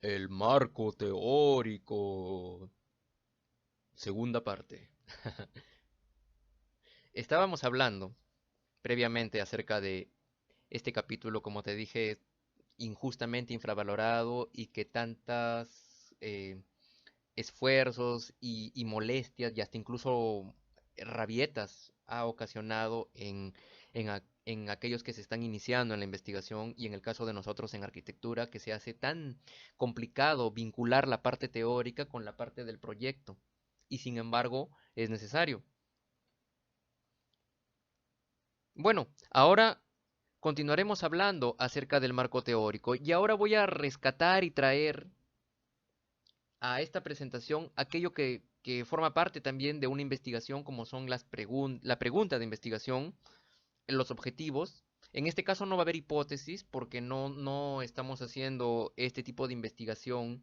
El marco teórico. Segunda parte. Estábamos hablando previamente acerca de este capítulo, como te dije, injustamente infravalorado y que tantas esfuerzos y molestias y hasta incluso rabietas ha ocasionado en aquellos que se están iniciando en la investigación y en el caso de nosotros en arquitectura, que se hace tan complicado vincular la parte teórica con la parte del proyecto. Y sin embargo, es necesario. Bueno, ahora continuaremos hablando acerca del marco teórico y ahora voy a rescatar y traer a esta presentación aquello que forma parte también de una investigación, como son la pregunta de investigación, los objetivos. En este caso no va a haber hipótesis porque no estamos haciendo este tipo de investigación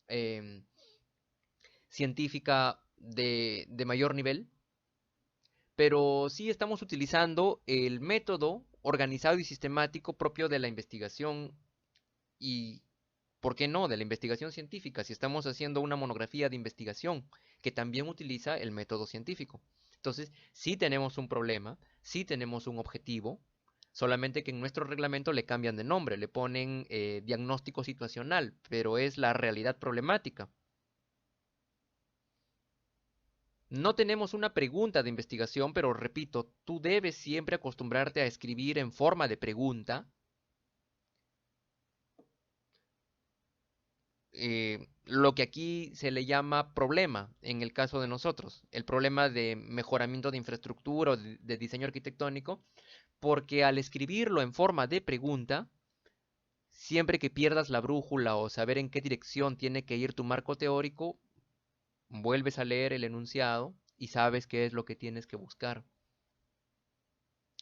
eh, científica de mayor nivel, pero sí estamos utilizando el método organizado y sistemático propio de la investigación y, ¿por qué no?, de la investigación científica, si estamos haciendo una monografía de investigación que también utiliza el método científico. Entonces, sí tenemos un problema, sí tenemos un objetivo, solamente que en nuestro reglamento le cambian de nombre, le ponen diagnóstico situacional, pero es la realidad problemática. No tenemos una pregunta de investigación, pero repito, tú debes siempre acostumbrarte a escribir en forma de pregunta lo que aquí se le llama problema en el caso de nosotros, el problema de mejoramiento de infraestructura o de diseño arquitectónico, porque al escribirlo en forma de pregunta, siempre que pierdas la brújula o saber en qué dirección tiene que ir tu marco teórico, vuelves a leer el enunciado y sabes qué es lo que tienes que buscar.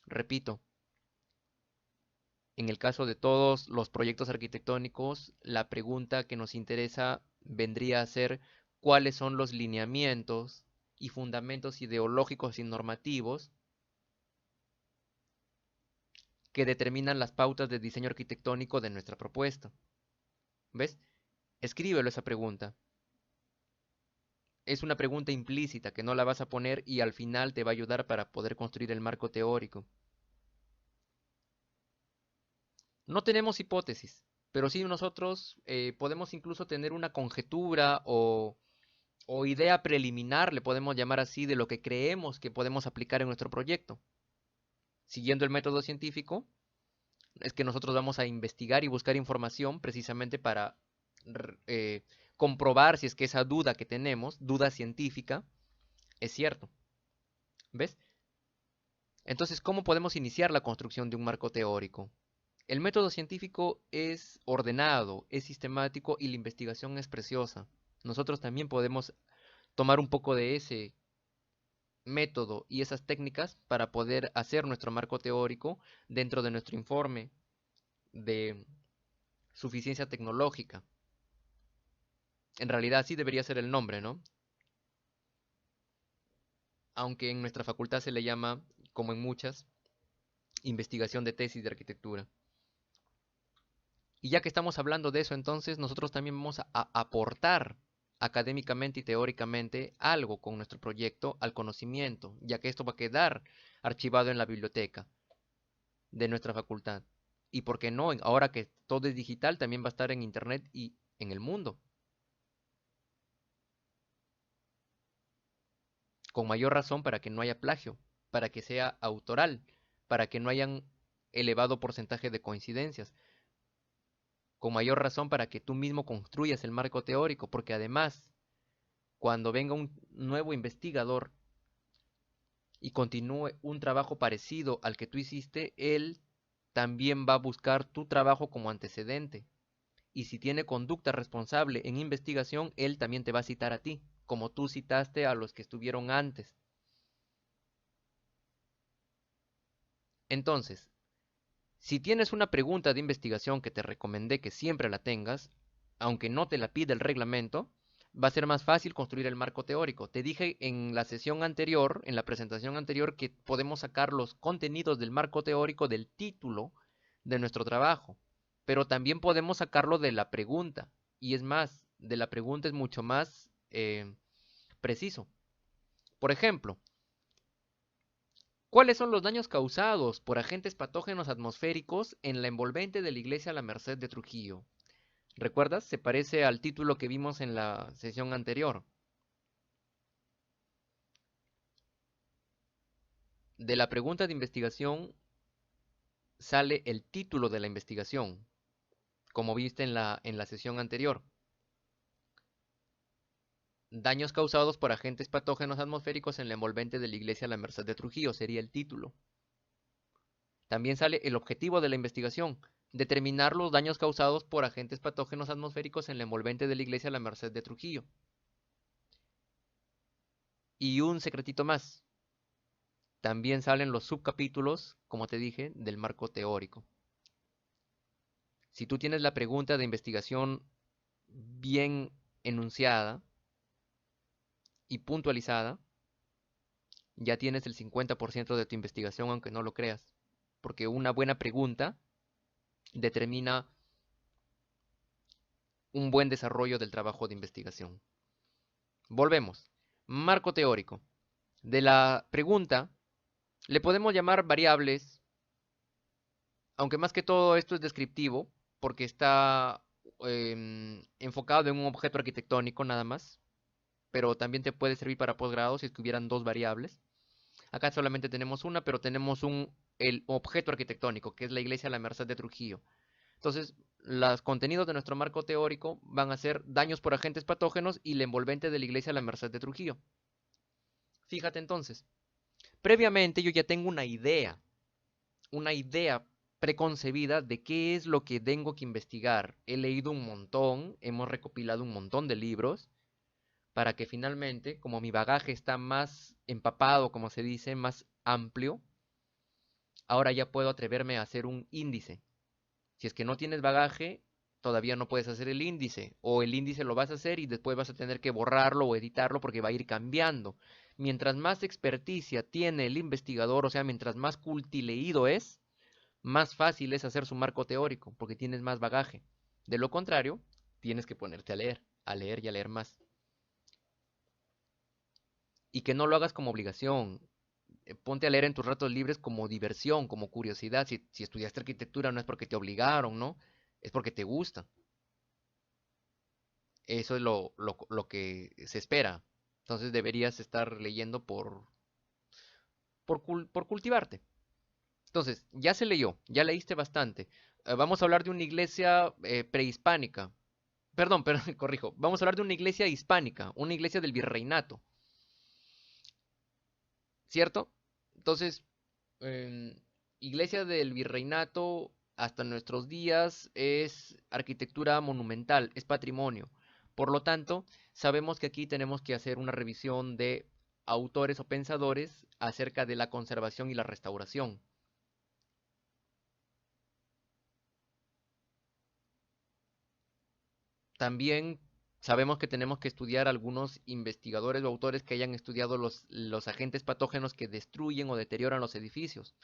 Repito, en el caso de todos los proyectos arquitectónicos, la pregunta que nos interesa vendría a ser cuáles son los lineamientos y fundamentos ideológicos y normativos que determinan las pautas de diseño arquitectónico de nuestra propuesta. ¿Ves? Escríbelo esa pregunta. Es una pregunta implícita que no la vas a poner y al final te va a ayudar para poder construir el marco teórico. No tenemos hipótesis, pero sí nosotros podemos incluso tener una conjetura o idea preliminar, le podemos llamar así, de lo que creemos que podemos aplicar en nuestro proyecto. Siguiendo el método científico, es que nosotros vamos a investigar y buscar información precisamente para eh, comprobar si es que esa duda que tenemos, duda científica, es cierto. ¿Ves? Entonces, ¿cómo podemos iniciar la construcción de un marco teórico? El método científico es ordenado, es sistemático y la investigación es preciosa. Nosotros también podemos tomar un poco de ese método y esas técnicas para poder hacer nuestro marco teórico dentro de nuestro informe de suficiencia tecnológica. En realidad sí debería ser el nombre, ¿no? Aunque en nuestra facultad se le llama, como en muchas, investigación de tesis de arquitectura. Y ya que estamos hablando de eso, entonces nosotros también vamos a aportar académicamente y teóricamente algo con nuestro proyecto al conocimiento, ya que esto va a quedar archivado en la biblioteca de nuestra facultad. Y por qué no, ahora que todo es digital, también va a estar en internet y en el mundo. Con mayor razón para que no haya plagio, para que sea autoral, para que no hayan elevado porcentaje de coincidencias. Con mayor razón para que tú mismo construyas el marco teórico, porque además, cuando venga un nuevo investigador y continúe un trabajo parecido al que tú hiciste, él también va a buscar tu trabajo como antecedente. Y si tiene conducta responsable en investigación, él también te va a citar a ti, como tú citaste a los que estuvieron antes. Entonces, si tienes una pregunta de investigación que te recomendé que siempre la tengas, aunque no te la pide el reglamento, va a ser más fácil construir el marco teórico. Te dije en la sesión anterior, en la presentación anterior, que podemos sacar los contenidos del marco teórico del título de nuestro trabajo, pero también podemos sacarlo de la pregunta. y es más, de la pregunta es mucho más preciso. Por ejemplo, ¿cuáles son los daños causados por agentes patógenos atmosféricos en la envolvente de la iglesia La Merced de Trujillo? ¿Recuerdas? Se parece al título que vimos en la sesión anterior. De la pregunta de investigación sale el título de la investigación, como viste en la sesión anterior. Daños causados por agentes patógenos atmosféricos en la envolvente de la iglesia La Merced de Trujillo sería el título. También sale el objetivo de la investigación, determinar los daños causados por agentes patógenos atmosféricos en la envolvente de la iglesia La Merced de Trujillo. Y un secretito más, también salen los subcapítulos, como te dije, del marco teórico. Si tú tienes la pregunta de investigación bien enunciada y puntualizada, ya tienes el 50% de tu investigación, aunque no lo creas. Porque una buena pregunta determina un buen desarrollo del trabajo de investigación. Volvemos. Marco teórico. De la pregunta le podemos llamar variables, aunque más que todo esto es descriptivo, porque está enfocado en un objeto arquitectónico nada más, pero también te puede servir para posgrado si es que hubieran dos variables. Acá solamente tenemos una, pero tenemos el objeto arquitectónico, que es la iglesia La Merced de Trujillo. Entonces, los contenidos de nuestro marco teórico van a ser daños por agentes patógenos y la envolvente de la iglesia La Merced de Trujillo. Fíjate entonces, previamente yo ya tengo una idea preconcebida de qué es lo que tengo que investigar. He leído un montón, hemos recopilado un montón de libros para que finalmente, como mi bagaje está más empapado, como se dice, más amplio, ahora ya puedo atreverme a hacer un índice. Si es que no tienes bagaje, todavía no puedes hacer el índice, o el índice lo vas a hacer y después vas a tener que borrarlo o editarlo porque va a ir cambiando. Mientras más experticia tiene el investigador, o sea, mientras más cultileído es, más fácil es hacer su marco teórico, porque tienes más bagaje. De lo contrario, tienes que ponerte a leer y a leer más. Y que no lo hagas como obligación. Ponte a leer en tus ratos libres como diversión, como curiosidad. Si estudiaste arquitectura no es porque te obligaron, ¿no? Es porque te gusta. Eso es lo que se espera. Entonces deberías estar leyendo por cultivarte. Entonces, ya se leyó, ya leíste bastante. Vamos a hablar de una iglesia prehispánica. Perdón, perdón, corrijo. Vamos a hablar de una iglesia hispánica, una iglesia del virreinato. ¿Cierto? Entonces, em, iglesia del virreinato hasta nuestros días es arquitectura monumental, es patrimonio. Por lo tanto, sabemos que aquí tenemos que hacer una revisión de autores o pensadores acerca de la conservación y la restauración. También sabemos que tenemos que estudiar algunos investigadores o autores que hayan estudiado los agentes patógenos que destruyen o deterioran los edificios.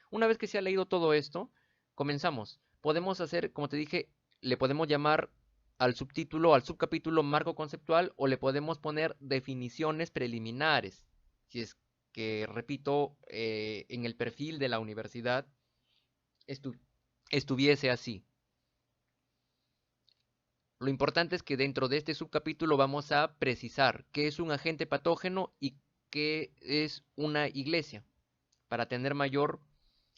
Una vez que se ha leído todo esto, comenzamos. Podemos hacer, como te dije, le podemos llamar al subtítulo, al subcapítulo marco conceptual o le podemos poner definiciones preliminares. Si es que, repito, en el perfil de la universidad estu estuviese así. Lo importante es que dentro de este subcapítulo vamos a precisar qué es un agente patógeno y qué es una iglesia, para tener mayor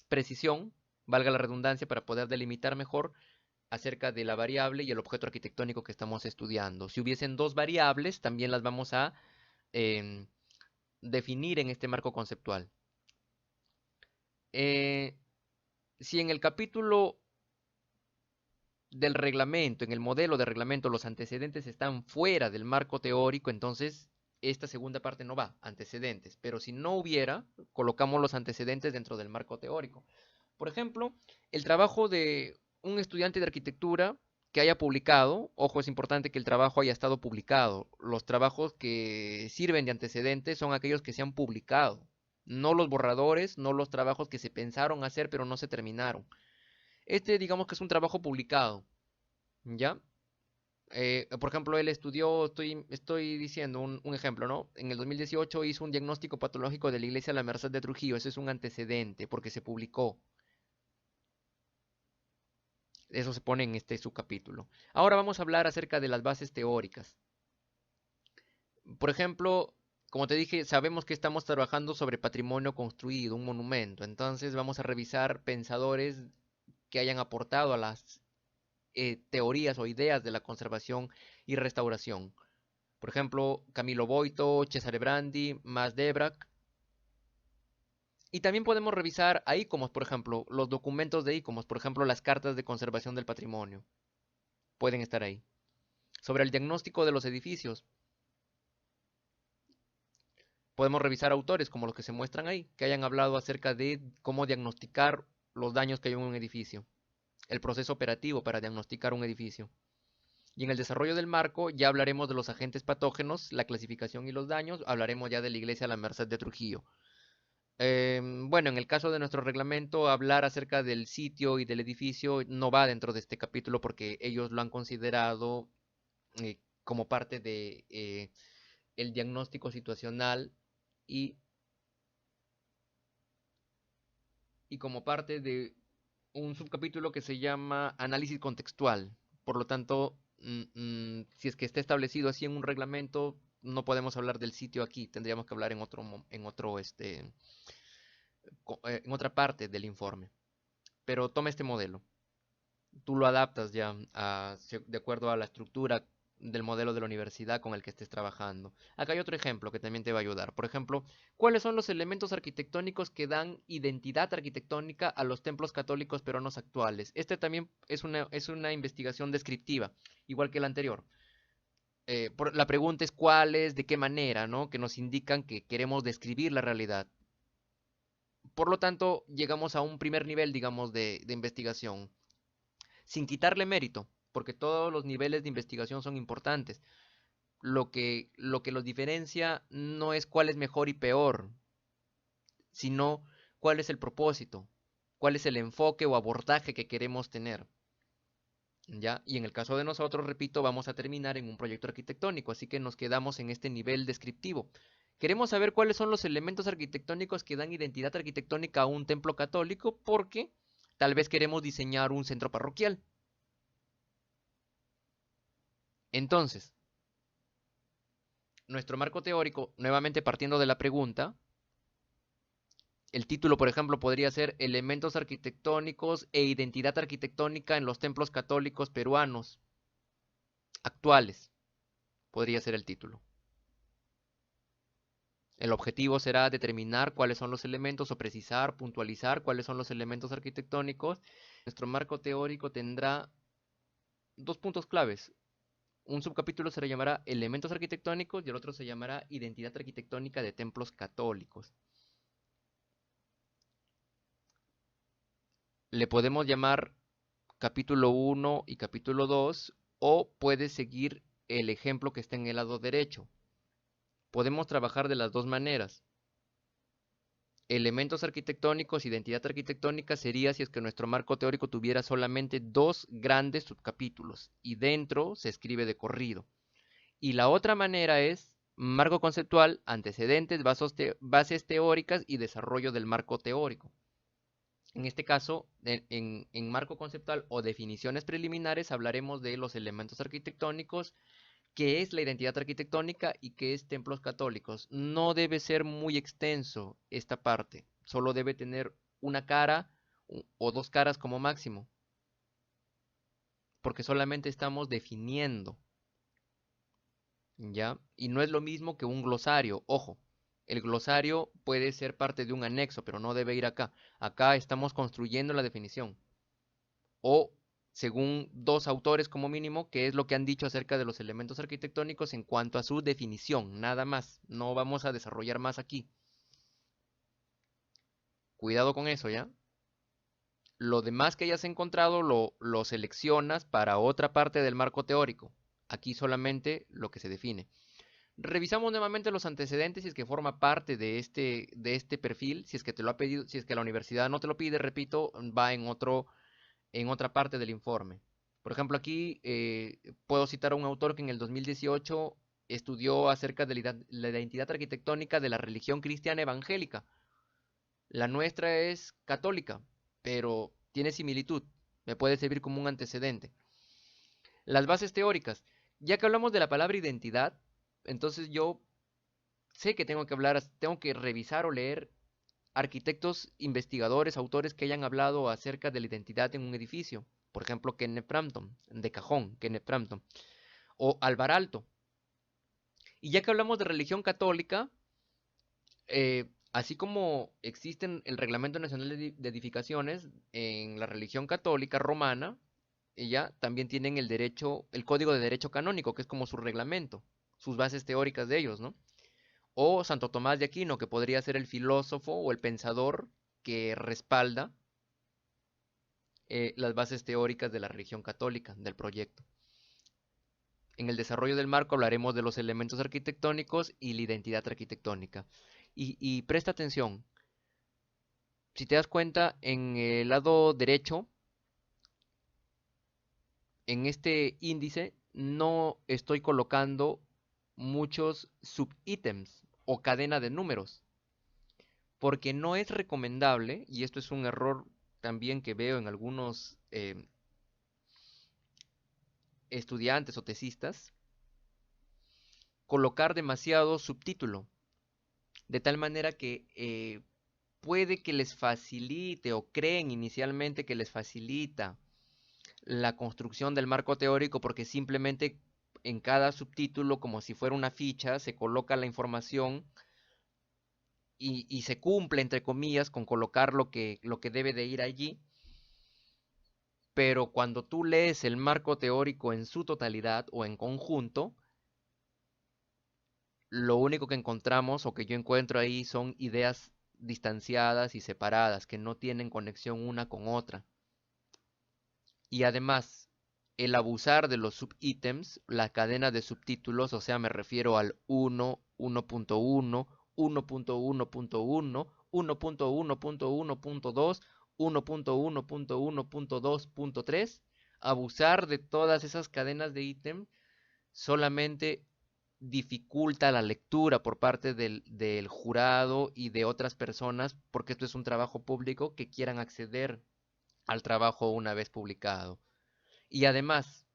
precisión, valga la redundancia, para poder delimitar mejor acerca de la variable y el objeto arquitectónico que estamos estudiando. Si hubiesen dos variables, también las vamos a eh, definir en este marco conceptual. Eh, si en el capítulo del reglamento, en el modelo de reglamento, los antecedentes están fuera del marco teórico, entonces esta segunda parte no va, antecedentes. Pero si no hubiera, colocamos los antecedentes dentro del marco teórico. Por ejemplo, el trabajo de un estudiante de arquitectura que haya publicado, ojo, es importante que el trabajo haya estado publicado. Los trabajos que sirven de antecedentes son aquellos que se han publicado, no los borradores, no los trabajos que se pensaron hacer pero no se terminaron. Este digamos que es un trabajo publicado, ¿ya? Por ejemplo, él estudió, estoy diciendo un ejemplo, ¿no? En el 2018 hizo un diagnóstico patológico de la iglesia La Merced de Trujillo. Ese es un antecedente porque se publicó. Eso se pone en este subcapítulo. Ahora vamos a hablar acerca de las bases teóricas. Por ejemplo, como te dije, sabemos que estamos trabajando sobre patrimonio construido, un monumento. Entonces vamos a revisar pensadores que hayan aportado a las teorías o ideas de la conservación y restauración. Por ejemplo, Camilo Boito, Cesare Brandi, Mas Debrak. Y también podemos revisar a ICOMOS, por ejemplo, los documentos de ICOMOS, por ejemplo, las cartas de conservación del patrimonio. Pueden estar ahí. Sobre el diagnóstico de los edificios, podemos revisar autores como los que se muestran ahí, que hayan hablado acerca de cómo diagnosticar los daños que hay en un edificio, el proceso operativo para diagnosticar un edificio. Y en el desarrollo del marco ya hablaremos de los agentes patógenos, la clasificación y los daños, hablaremos ya de la iglesia La Merced de Trujillo. Bueno, en el caso de nuestro reglamento, hablar acerca del sitio y del edificio no va dentro de este capítulo porque ellos lo han considerado como parte de el diagnóstico situacional y, y como parte de un subcapítulo que se llama análisis contextual. Por lo tanto, si es que está establecido así en un reglamento, no podemos hablar del sitio aquí, tendríamos que hablar en otra parte del informe. Pero toma este modelo, tú lo adaptas ya de acuerdo a la estructura del modelo de la universidad con el que estés trabajando. Acá hay otro ejemplo que también te va a ayudar. Por ejemplo, ¿cuáles son los elementos arquitectónicos que dan identidad arquitectónica a los templos católicos peruanos actuales? Este también es una investigación descriptiva, igual que la anterior. La pregunta es cuáles, de qué manera, ¿no? Que nos indican que queremos describir la realidad. Por lo tanto, llegamos a un primer nivel, digamos, de investigación sin quitarle mérito, porque todos los niveles de investigación son importantes. Lo que los diferencia no es cuál es mejor y peor, sino cuál es el propósito, cuál es el enfoque o abordaje que queremos tener. ¿Ya? Y en el caso de nosotros, repito, vamos a terminar en un proyecto arquitectónico, así que nos quedamos en este nivel descriptivo. Queremos saber cuáles son los elementos arquitectónicos que dan identidad arquitectónica a un templo católico, porque tal vez queremos diseñar un centro parroquial. Entonces, nuestro marco teórico, nuevamente partiendo de la pregunta, el título, por ejemplo, podría ser Elementos arquitectónicos e identidad arquitectónica en los templos católicos peruanos actuales. Podría ser el título. El objetivo será determinar cuáles son los elementos o precisar, puntualizar cuáles son los elementos arquitectónicos. Nuestro marco teórico tendrá dos puntos claves. Un subcapítulo se le llamará Elementos arquitectónicos y el otro se llamará Identidad arquitectónica de templos católicos. Le podemos llamar capítulo 1 y capítulo 2 o puedes seguir el ejemplo que está en el lado derecho. Podemos trabajar de las dos maneras. Elementos arquitectónicos, identidad arquitectónica sería si es que nuestro marco teórico tuviera solamente dos grandes subcapítulos y dentro se escribe de corrido. Y la otra manera es marco conceptual, antecedentes, bases teóricas y desarrollo del marco teórico. En este caso, en marco conceptual o definiciones preliminares, hablaremos de los elementos arquitectónicos, qué es la identidad arquitectónica y qué es templos católicos. No debe ser muy extenso esta parte, solo debe tener una cara o dos caras como máximo, porque solamente estamos definiendo, ¿ya? Y no es lo mismo que un glosario, ojo. El glosario puede ser parte de un anexo, pero no debe ir acá. Acá estamos construyendo la definición. O según dos autores como mínimo, qué es lo que han dicho acerca de los elementos arquitectónicos en cuanto a su definición, nada más. No vamos a desarrollar más aquí. Cuidado con eso, ¿ya? Lo demás que hayas encontrado lo seleccionas para otra parte del marco teórico. Aquí solamente lo que se define. Revisamos nuevamente los antecedentes si es que forma parte de este perfil, si es que te lo ha pedido, si es que la universidad no te lo pide, repito, va en otra parte del informe. Por ejemplo, aquí puedo citar a un autor que en el 2018 estudió acerca de la identidad arquitectónica de la religión cristiana evangélica. La nuestra es católica, pero tiene similitud. Me puede servir como un antecedente. Las bases teóricas. Ya que hablamos de la palabra identidad, entonces yo sé que tengo que hablar, tengo que revisar o leer arquitectos, investigadores, autores que hayan hablado acerca de la identidad en un edificio. Por ejemplo, Kenneth Frampton, de cajón, Kenneth Frampton, o Alvar Aalto. Y ya que hablamos de religión católica, así como existen el Reglamento Nacional de Edificaciones en la religión católica romana, ella también tienen el derecho, el Código de Derecho Canónico, que es como su reglamento, sus bases teóricas de ellos, ¿no? O Santo Tomás de Aquino, que podría ser el filósofo o el pensador que respalda las bases teóricas de la religión católica, del proyecto. En el desarrollo del marco hablaremos de los elementos arquitectónicos y la identidad arquitectónica. Y presta atención, si te das cuenta, en el lado derecho, en este índice, no estoy colocando muchos subítems o cadena de números, porque no es recomendable, y esto es un error también que veo en algunos estudiantes o tesistas, colocar demasiado subtítulo, de tal manera que puede que les facilite o creen inicialmente que les facilita la construcción del marco teórico porque simplemente en cada subtítulo, como si fuera una ficha, se coloca la información y se cumple, entre comillas, con colocar lo que debe de ir allí. Pero cuando tú lees el marco teórico en su totalidad o en conjunto, lo único que encontramos o que yo encuentro ahí son ideas distanciadas y separadas, que no tienen conexión una con otra. Y además, el abusar de los subítems, la cadena de subtítulos, o sea, me refiero al 1, 1.1, 1.1.1, 1.1.1.2, 1.1.1.2.3, abusar de todas esas cadenas de ítem solamente dificulta la lectura por parte del jurado y de otras personas, porque esto es un trabajo público que quieran acceder al trabajo una vez publicado. Y además,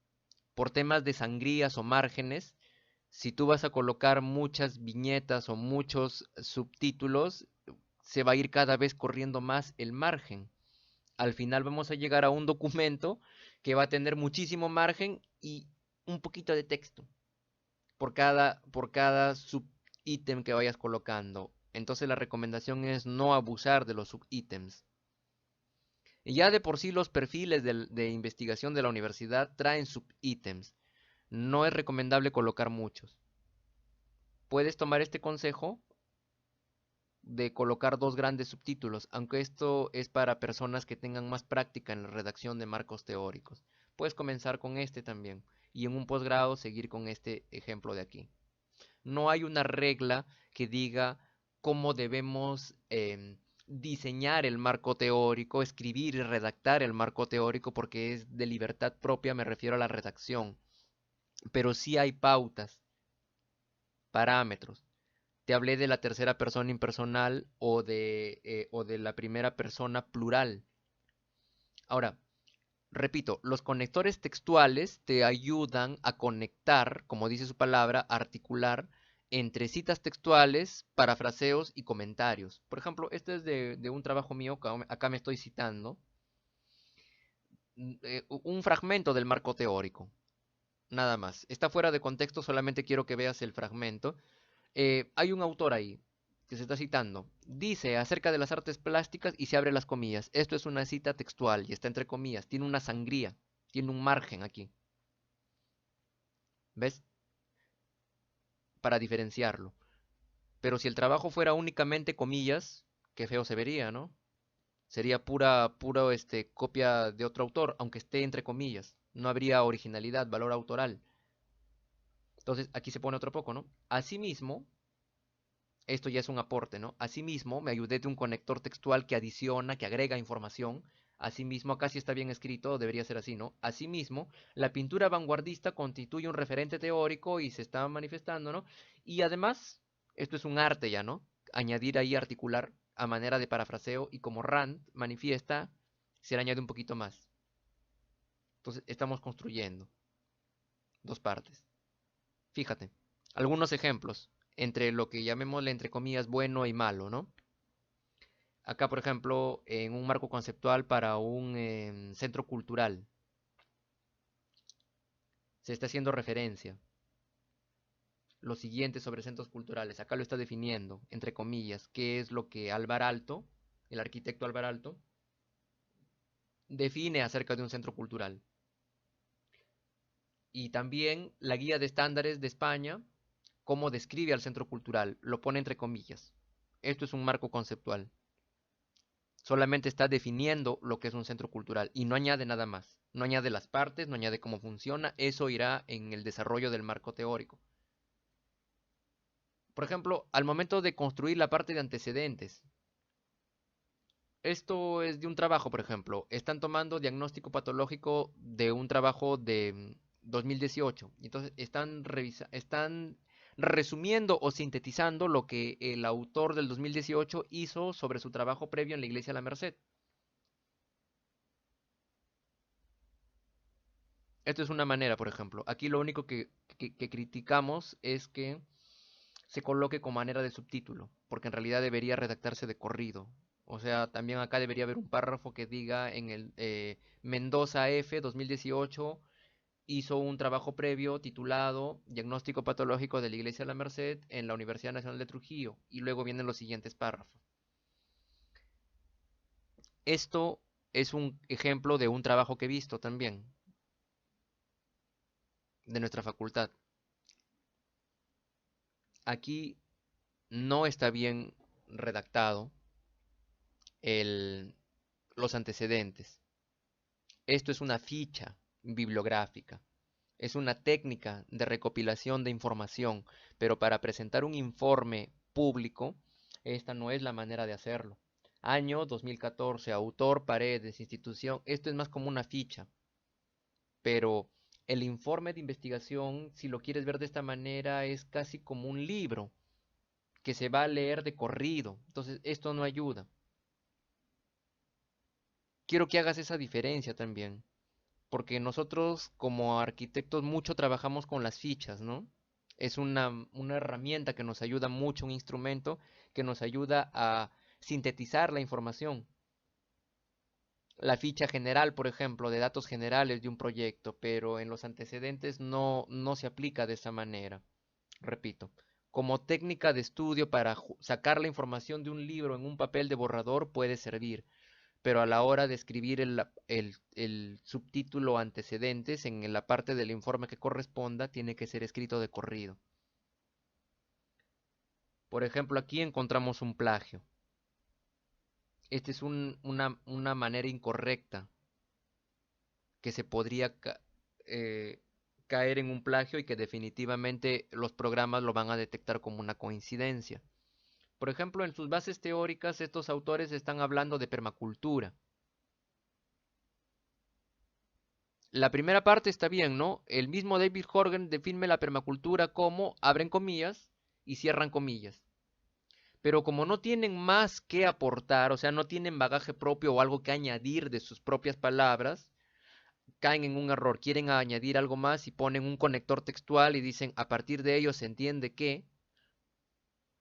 por temas de sangrías o márgenes, si tú vas a colocar muchas viñetas o muchos subtítulos, se va a ir cada vez corriendo más el margen. Al final vamos a llegar a un documento que va a tener muchísimo margen y un poquito de texto por cada subítem que vayas colocando. Entonces la recomendación es no abusar de los subítems. Y ya de por sí los perfiles de investigación de la universidad traen subítems. No es recomendable colocar muchos. Puedes tomar este consejo de colocar dos grandes subtítulos, aunque esto es para personas que tengan más práctica en la redacción de marcos teóricos. Puedes comenzar con este también y en un posgrado seguir con este ejemplo de aquí. No hay una regla que diga cómo debemos diseñar el marco teórico, escribir y redactar el marco teórico, porque es de libertad propia, me refiero a la redacción. Pero sí hay pautas, parámetros. Te hablé de la tercera persona impersonal o de la primera persona plural. Ahora, repito, los conectores textuales te ayudan a conectar, como dice su palabra, articular entre citas textuales, parafraseos y comentarios. Por ejemplo, este es de un trabajo mío, acá me estoy citando, un fragmento del marco teórico, nada más. Está fuera de contexto, solamente quiero que veas el fragmento. Hay un autor ahí que se está citando. Dice acerca de las artes plásticas y se abre las comillas. Esto es una cita textual y está entre comillas. Tiene una sangría, tiene un margen aquí. ¿Ves? Para diferenciarlo. Pero si el trabajo fuera únicamente comillas, qué feo se vería, ¿no? Sería pura copia de otro autor, aunque esté entre comillas. No habría originalidad, valor autoral. Entonces aquí se pone otro poco, ¿no? Asimismo, esto ya es un aporte, ¿no? Asimismo, me ayudé de un conector textual que adiciona, que agrega información Asimismo, acá sí está bien escrito, debería ser así, ¿no? Asimismo, la pintura vanguardista constituye un referente teórico y se está manifestando, ¿no? Y además, esto es un arte ya, ¿no? Añadir ahí articular a manera de parafraseo y como Rand manifiesta, se le añade un poquito más. Entonces, estamos construyendo dos partes. Fíjate, algunos ejemplos entre lo que llamémosle entre comillas bueno y malo, ¿no? Acá, por ejemplo, en un marco conceptual para un centro cultural, se está haciendo referencia. Lo siguiente sobre centros culturales, acá lo está definiendo, entre comillas, qué es lo que Alvar Aalto, el arquitecto Alvar Aalto, define acerca de un centro cultural. Y también la guía de estándares de España, cómo describe al centro cultural, lo pone entre comillas. Esto es un marco conceptual. Solamente está definiendo lo que es un centro cultural y no añade nada más. No añade las partes, no añade cómo funciona. Eso irá en el desarrollo del marco teórico. Por ejemplo, al momento de construir la parte de antecedentes. Esto es de un trabajo, por ejemplo. Están tomando diagnóstico patológico de un trabajo de 2018. Entonces están resumiendo o sintetizando lo que el autor del 2018 hizo sobre su trabajo previo en la iglesia de la Merced. Esto es una manera, por ejemplo. Aquí lo único que criticamos es que se coloque con manera de subtítulo, porque en realidad debería redactarse de corrido. O sea, también acá debería haber un párrafo que diga en el Mendoza F 2018 hizo un trabajo previo titulado Diagnóstico patológico de la Iglesia de la Merced en la Universidad Nacional de Trujillo y luego vienen los siguientes párrafos. Esto es un ejemplo de un trabajo que he visto también de nuestra facultad. Aquí no está bien redactado el, los antecedentes. Esto es una ficha bibliográfica, es una técnica de recopilación de información, pero para presentar un informe público, esta no es la manera de hacerlo. Año 2014, autor, paredes, institución, esto es más como una ficha, pero el informe de investigación, si lo quieres ver de esta manera, es casi como un libro que se va a leer de corrido, entonces esto no ayuda. Quiero que hagas esa diferencia también, porque nosotros como arquitectos mucho trabajamos con las fichas, ¿no? Es una herramienta que nos ayuda mucho, un instrumento que nos ayuda a sintetizar la información. La ficha general, por ejemplo, de datos generales de un proyecto, pero en los antecedentes no se aplica de esa manera. Repito, como técnica de estudio para sacar la información de un libro en un papel de borrador puede servir, pero a la hora de escribir el subtítulo antecedentes en la parte del informe que corresponda, tiene que ser escrito de corrido. Por ejemplo, aquí encontramos un plagio. Esta es una manera incorrecta que se podría eh, caer en un plagio y que definitivamente los programas lo van a detectar como una coincidencia. Por ejemplo, en sus bases teóricas, estos autores están hablando de permacultura. La primera parte está bien, ¿no? El mismo David Horgan define la permacultura como, abren comillas y cierran comillas. Pero como no tienen más que aportar, o sea, no tienen bagaje propio o algo que añadir de sus propias palabras, caen en un error. Quieren añadir algo más y ponen un conector textual y dicen, a partir de ello se entiende que,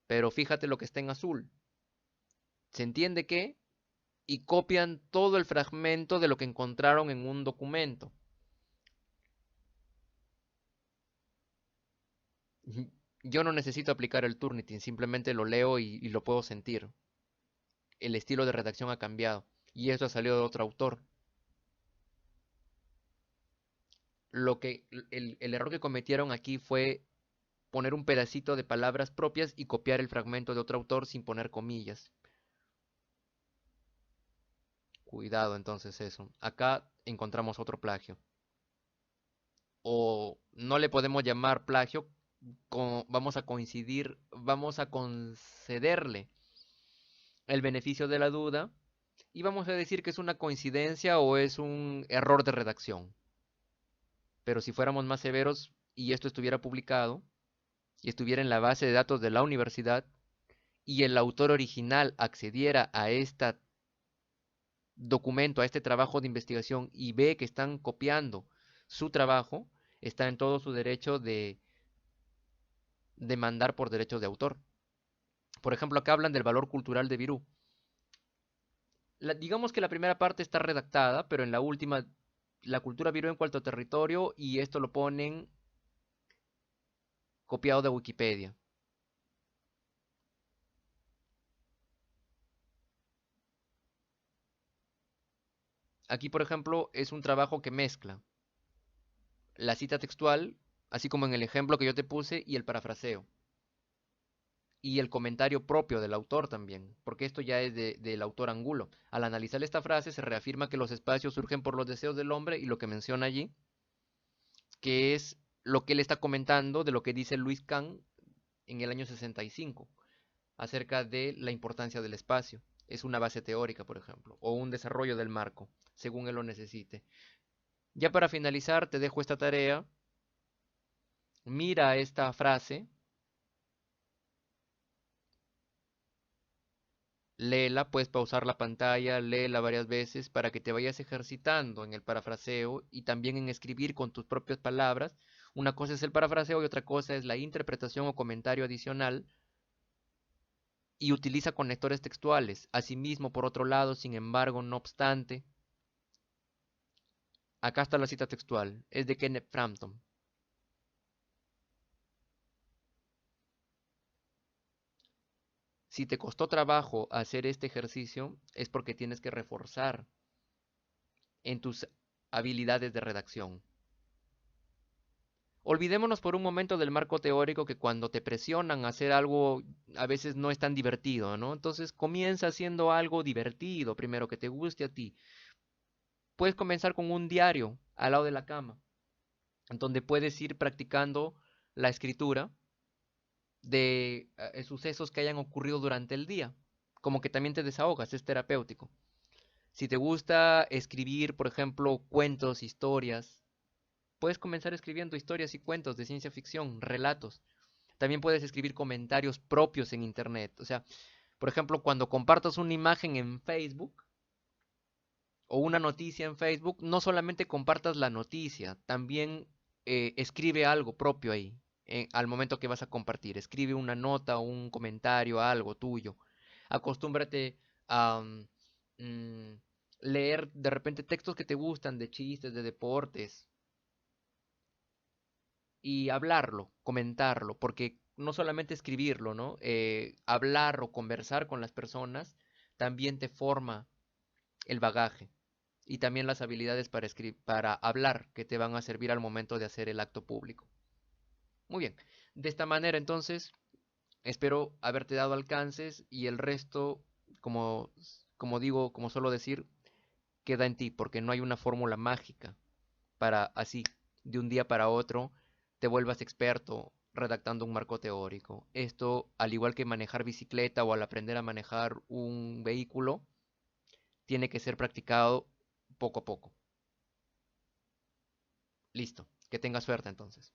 pero fíjate lo que está en azul. Se entiende que, y copian todo el fragmento de lo que encontraron en un documento. Yo no necesito aplicar el Turnitin, simplemente lo leo y lo puedo sentir. El estilo de redacción ha cambiado y esto ha salido de otro autor. El error que cometieron aquí fue poner un pedacito de palabras propias y copiar el fragmento de otro autor sin poner comillas. Cuidado entonces eso. Acá encontramos otro plagio. O no le podemos llamar plagio, vamos a vamos a concederle el beneficio de la duda y vamos a decir que es una coincidencia o es un error de redacción. Pero si fuéramos más severos y esto estuviera publicado y estuviera en la base de datos de la universidad y el autor original accediera a este documento, a este trabajo de investigación y ve que están copiando su trabajo, está en todo su derecho de demandar por derechos de autor. Por ejemplo, acá hablan del valor cultural de Virú. Digamos que la primera parte está redactada, pero en la última, la cultura virú en cuanto a territorio, y esto lo ponen copiado de Wikipedia. Aquí, por ejemplo, es un trabajo que mezcla la cita textual, así como en el ejemplo que yo te puse, y el parafraseo. Y el comentario propio del autor también, porque esto ya es del autor Angulo. Al analizar esta frase se reafirma que los espacios surgen por los deseos del hombre y lo que menciona allí, que es lo que él está comentando de lo que dice Luis Kahn en el año 65 acerca de la importancia del espacio. Es una base teórica, por ejemplo, o un desarrollo del marco, según él lo necesite. Ya para finalizar, te dejo esta tarea. Mira esta frase, léela, puedes pausar la pantalla, léela varias veces para que te vayas ejercitando en el parafraseo y también en escribir con tus propias palabras. Una cosa es el parafraseo y otra cosa es la interpretación o comentario adicional y utiliza conectores textuales. Asimismo, por otro lado, sin embargo, no obstante, acá está la cita textual, es de Kenneth Frampton. Si te costó trabajo hacer este ejercicio, es porque tienes que reforzar en tus habilidades de redacción. Olvidémonos por un momento del marco teórico que cuando te presionan a hacer algo a veces no es tan divertido, ¿no? Entonces comienza haciendo algo divertido, primero que te guste a ti. Puedes comenzar con un diario al lado de la cama, donde puedes ir practicando la escritura de sucesos que hayan ocurrido durante el día. Como que también te desahogas, es terapéutico. Si te gusta escribir, por ejemplo, cuentos, historias, puedes comenzar escribiendo historias y cuentos de ciencia ficción, relatos. También puedes escribir comentarios propios en Internet. O sea, por ejemplo, cuando compartas una imagen en Facebook o una noticia en Facebook, no solamente compartas la noticia, también escribe algo propio ahí. Al momento que vas a compartir, escribe una nota, un comentario, algo tuyo. Acostúmbrate a mm, leer de repente textos que te gustan, de chistes, de deportes, y hablarlo, comentarlo, porque no solamente escribirlo, ¿no? Hablar o conversar con las personas también te forma el bagaje y también las habilidades para para hablar que te van a servir al momento de hacer el acto público. Muy bien, de esta manera entonces espero haberte dado alcances y el resto, como, como digo, como suelo decir, queda en ti, porque no hay una fórmula mágica para así, de un día para otro, te vuelvas experto redactando un marco teórico. Esto, al igual que manejar bicicleta o al aprender a manejar un vehículo, tiene que ser practicado poco a poco. Listo, que tengas suerte entonces.